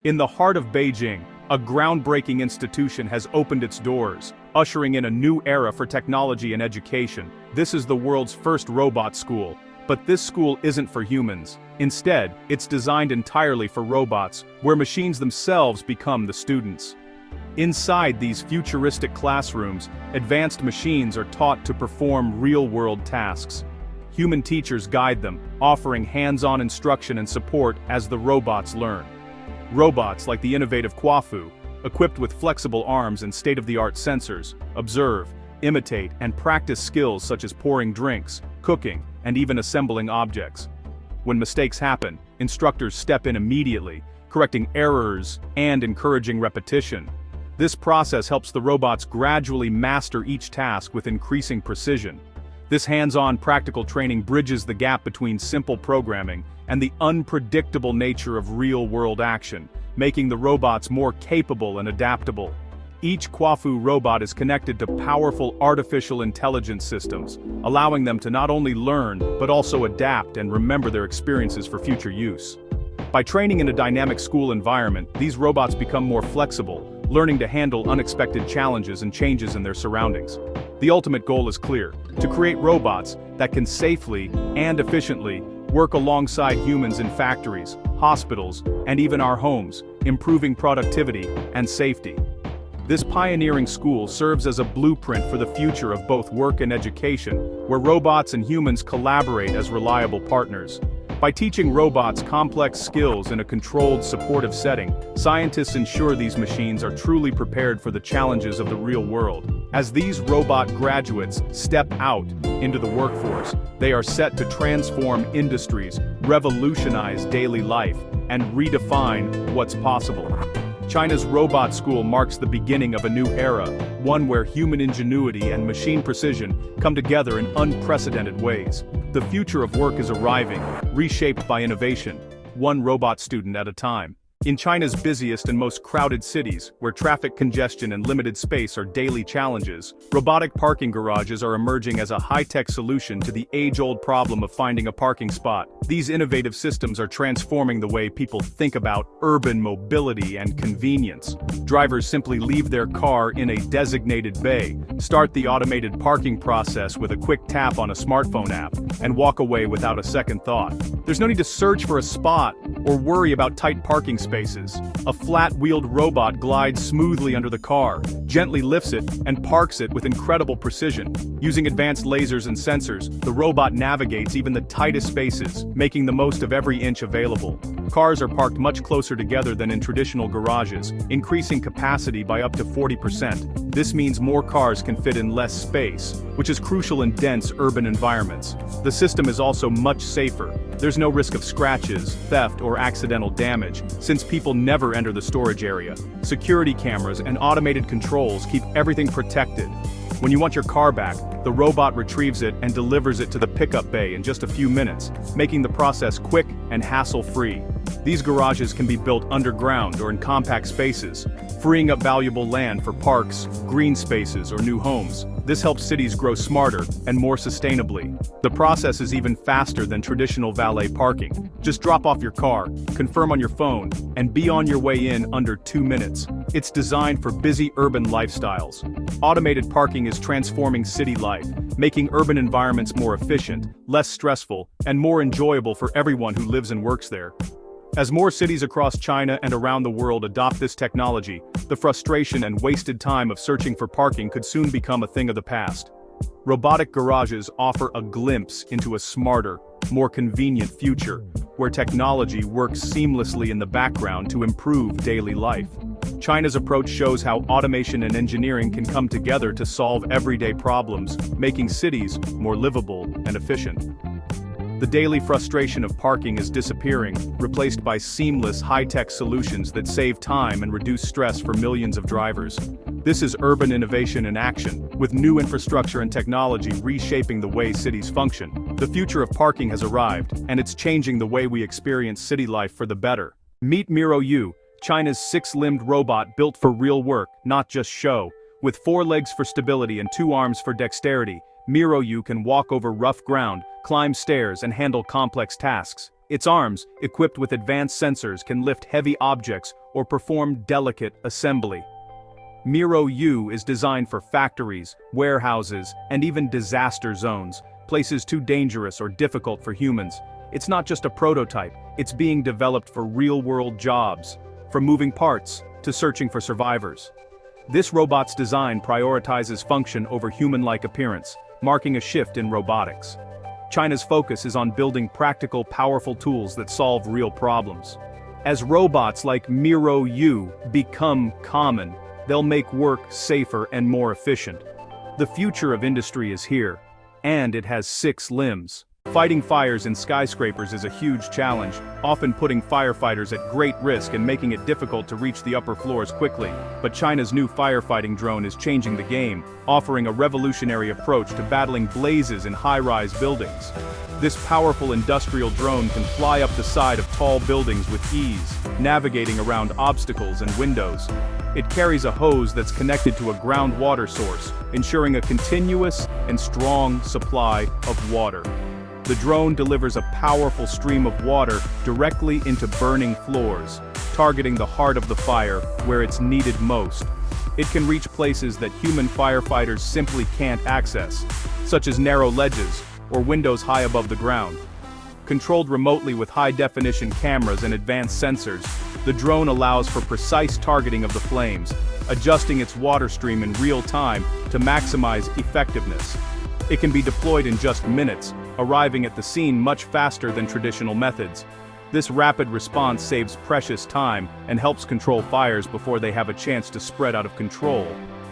In the heart of Beijing, a groundbreaking institution has opened its doors, ushering in a new era for technology and education. This is the world's first robot school. But this school isn't for humans. Instead, it's designed entirely for robots, where machines themselves become the students. Inside these futuristic classrooms, advanced machines are taught to perform real-world tasks. Human teachers guide them, offering hands-on instruction and support as the robots learn. Robots like the innovative Quaffu, equipped with flexible arms and state-of-the-art sensors, observe, imitate, and practice skills such as pouring drinks, cooking, and even assembling objects. When mistakes happen, instructors step in immediately, correcting errors and encouraging repetition. This process helps the robots gradually master each task with increasing precision. This hands-on practical training bridges the gap between simple programming and the unpredictable nature of real-world action, making the robots more capable and adaptable. Each Quaffu robot is connected to powerful artificial intelligence systems, allowing them to not only learn, but also adapt and remember their experiences for future use. By training in a dynamic school environment, these robots become more flexible, learning to handle unexpected challenges and changes in their surroundings. The ultimate goal is clear: to create robots that can safely and efficiently work alongside humans in factories, hospitals, and even our homes, improving productivity and safety. This pioneering school serves as a blueprint for the future of both work and education, where robots and humans collaborate as reliable partners. By teaching robots complex skills in a controlled, supportive setting, scientists ensure these machines are truly prepared for the challenges of the real world. As these robot graduates step out into the workforce, they are set to transform industries, revolutionize daily life, and redefine what's possible. China's robot school marks the beginning of a new era, one where human ingenuity and machine precision come together in unprecedented ways. The future of work is arriving, reshaped by innovation, one robot student at a time. In China's busiest and most crowded cities, where traffic congestion and limited space are daily challenges, robotic parking garages are emerging as a high-tech solution to the age-old problem of finding a parking spot. These innovative systems are transforming the way people think about urban mobility and convenience. Drivers simply leave their car in a designated bay, start the automated parking process with a quick tap on a smartphone app, and walk away without a second thought. There's no need to search for a spot or worry about tight parking spaces. A flat-wheeled robot glides smoothly under the car, gently lifts it, and parks it with incredible precision. Using advanced lasers and sensors, the robot navigates even the tightest spaces, making the most of every inch available. Cars are parked much closer together than in traditional garages, increasing capacity by up to 40%. This means more cars can fit in less space, which is crucial in dense urban environments. The system is also much safer. There's no risk of scratches, theft, or accidental damage, since people never enter the storage area. Security cameras and automated controls keep everything protected. When you want your car back, the robot retrieves it and delivers it to the pickup bay in just a few minutes, making the process quick and hassle-free. These garages can be built underground or in compact spaces, freeing up valuable land for parks, green spaces, or new homes. This helps cities grow smarter and more sustainably. The process is even faster than traditional valet parking. Just drop off your car, confirm on your phone, and be on your way in under 2 minutes. It's designed for busy urban lifestyles. Automated parking is transforming city life, making urban environments more efficient, less stressful, and more enjoyable for everyone who lives and works there. As more cities across China and around the world adopt this technology, the frustration and wasted time of searching for parking could soon become a thing of the past. Robotic garages offer a glimpse into a smarter, more convenient future, where technology works seamlessly in the background to improve daily life. China's approach shows how automation and engineering can come together to solve everyday problems, making cities more livable and efficient. The daily frustration of parking is disappearing, replaced by seamless high-tech solutions that save time and reduce stress for millions of drivers. This is urban innovation in action, with new infrastructure and technology reshaping the way cities function. The future of parking has arrived, and it's changing the way we experience city life for the better. Meet Miro Yu, China's 6-limbed robot built for real work, not just show. With 4 legs for stability and 2 arms for dexterity, Miro Yu can walk over rough ground, climb stairs, and handle complex tasks. Its arms, equipped with advanced sensors, can lift heavy objects or perform delicate assembly. Miro Yu is designed for factories, warehouses, and even disaster zones, places too dangerous or difficult for humans. It's not just a prototype, it's being developed for real-world jobs, from moving parts to searching for survivors. This robot's design prioritizes function over human-like appearance, marking a shift in robotics. China's focus is on building practical, powerful tools that solve real problems. As robots like Miro Yu become common, they'll make work safer and more efficient. The future of industry is here, and it has 6 limbs. Fighting fires in skyscrapers is a huge challenge, often putting firefighters at great risk and making it difficult to reach the upper floors quickly. But China's new firefighting drone is changing the game, offering a revolutionary approach to battling blazes in high-rise buildings. This powerful industrial drone can fly up the side of tall buildings with ease, navigating around obstacles and windows. It carries a hose that's connected to a groundwater source, ensuring a continuous and strong supply of water. The drone delivers a powerful stream of water directly into burning floors, targeting the heart of the fire where it's needed most. It can reach places that human firefighters simply can't access, such as narrow ledges or windows high above the ground. Controlled remotely with high-definition cameras and advanced sensors, the drone allows for precise targeting of the flames, adjusting its water stream in real time to maximize effectiveness. It can be deployed in just minutes, arriving at the scene much faster than traditional methods. This rapid response saves precious time and helps control fires before they have a chance to spread out of control.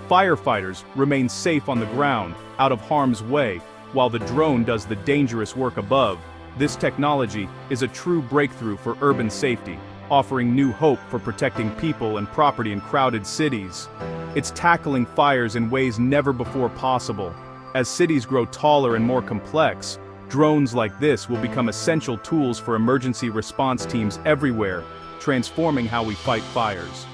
Firefighters remain safe on the ground, out of harm's way, while the drone does the dangerous work above. This technology is a true breakthrough for urban safety, offering new hope for protecting people and property in crowded cities. It's tackling fires in ways never before possible. As cities grow taller and more complex, drones like this will become essential tools for emergency response teams everywhere, transforming how we fight fires.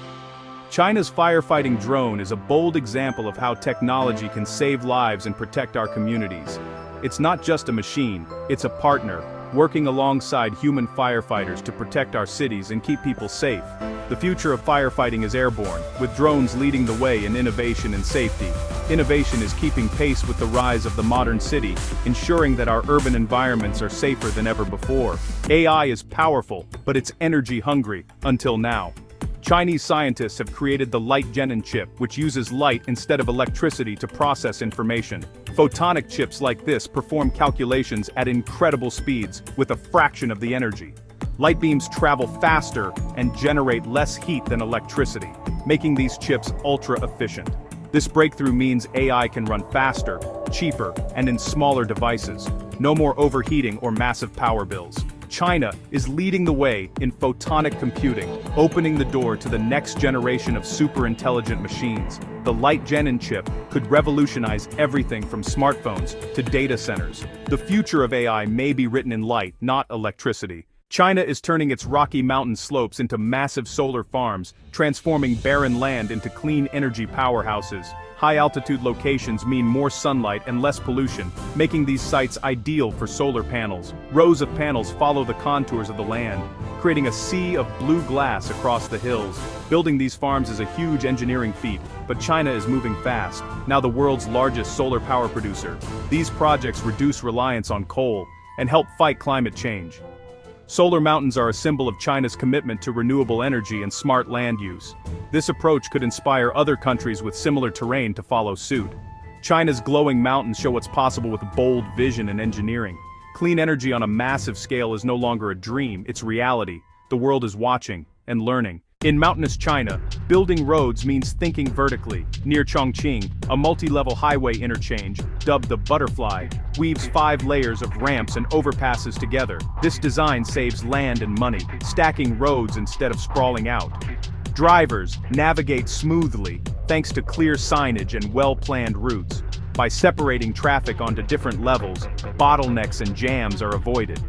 China's firefighting drone is a bold example of how technology can save lives and protect our communities. It's not just a machine, it's a partner, working alongside human firefighters to protect our cities and keep people safe. The future of firefighting is airborne, with drones leading the way in innovation and safety. Innovation is keeping pace with the rise of the modern city, ensuring that our urban environments are safer than ever before. AI is powerful, but it's energy hungry, until now. Chinese scientists have created the Light Genen chip, which uses light instead of electricity to process information. Photonic chips like this perform calculations at incredible speeds, with a fraction of the energy. Light beams travel faster and generate less heat than electricity, making these chips ultra-efficient. This breakthrough means AI can run faster, cheaper, and in smaller devices. No more overheating or massive power bills. China is leading the way in photonic computing, opening the door to the next generation of super-intelligent machines. The Light Genen chip could revolutionize everything from smartphones to data centers. The future of AI may be written in light, not electricity. China is turning its rocky mountain slopes into massive solar farms, transforming barren land into clean energy powerhouses. High-altitude locations mean more sunlight and less pollution, making these sites ideal for solar panels. Rows of panels follow the contours of the land, creating a sea of blue glass across the hills. Building these farms is a huge engineering feat, but China is moving fast, now the world's largest solar power producer. These projects reduce reliance on coal and help fight climate change. Solar mountains are a symbol of China's commitment to renewable energy and smart land use. This approach could inspire other countries with similar terrain to follow suit. China's glowing mountains show what's possible with bold vision and engineering. Clean energy on a massive scale is no longer a dream, it's reality. The world is watching and learning. In mountainous China, building roads means thinking vertically. Near Chongqing, a multi-level highway interchange, dubbed the Butterfly, weaves 5 layers of ramps and overpasses together. This design saves land and money, stacking roads instead of sprawling out. Drivers navigate smoothly, thanks to clear signage and well-planned routes. By separating traffic onto different levels, bottlenecks and jams are avoided.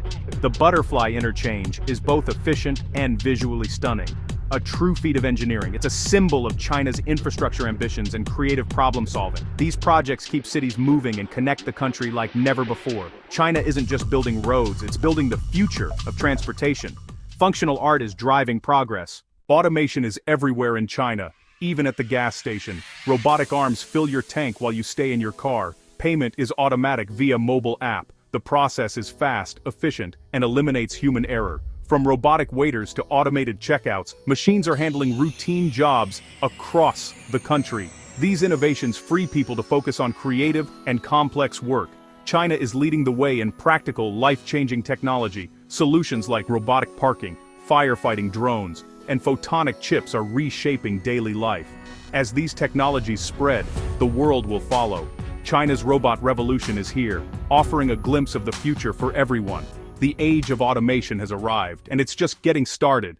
The Butterfly interchange is both efficient and visually stunning. a true feat of engineering. It's a symbol of China's infrastructure ambitions and creative problem-solving. These projects keep cities moving and connect the country like never before. China isn't just building roads, it's building the future of transportation. Functional art is driving progress. Automation is everywhere in China, even at the gas station. Robotic arms fill your tank while you stay in your car. Payment is automatic via mobile app. The process is fast, efficient, and eliminates human error. From robotic waiters to automated checkouts, machines are handling routine jobs across the country. These innovations free people to focus on creative and complex work. China is leading the way in practical, life-changing technology. Solutions like robotic parking, firefighting drones, and photonic chips are reshaping daily life. As these technologies spread, the world will follow. China's robot revolution is here, offering a glimpse of the future for everyone. The age of automation has arrived, and it's just getting started.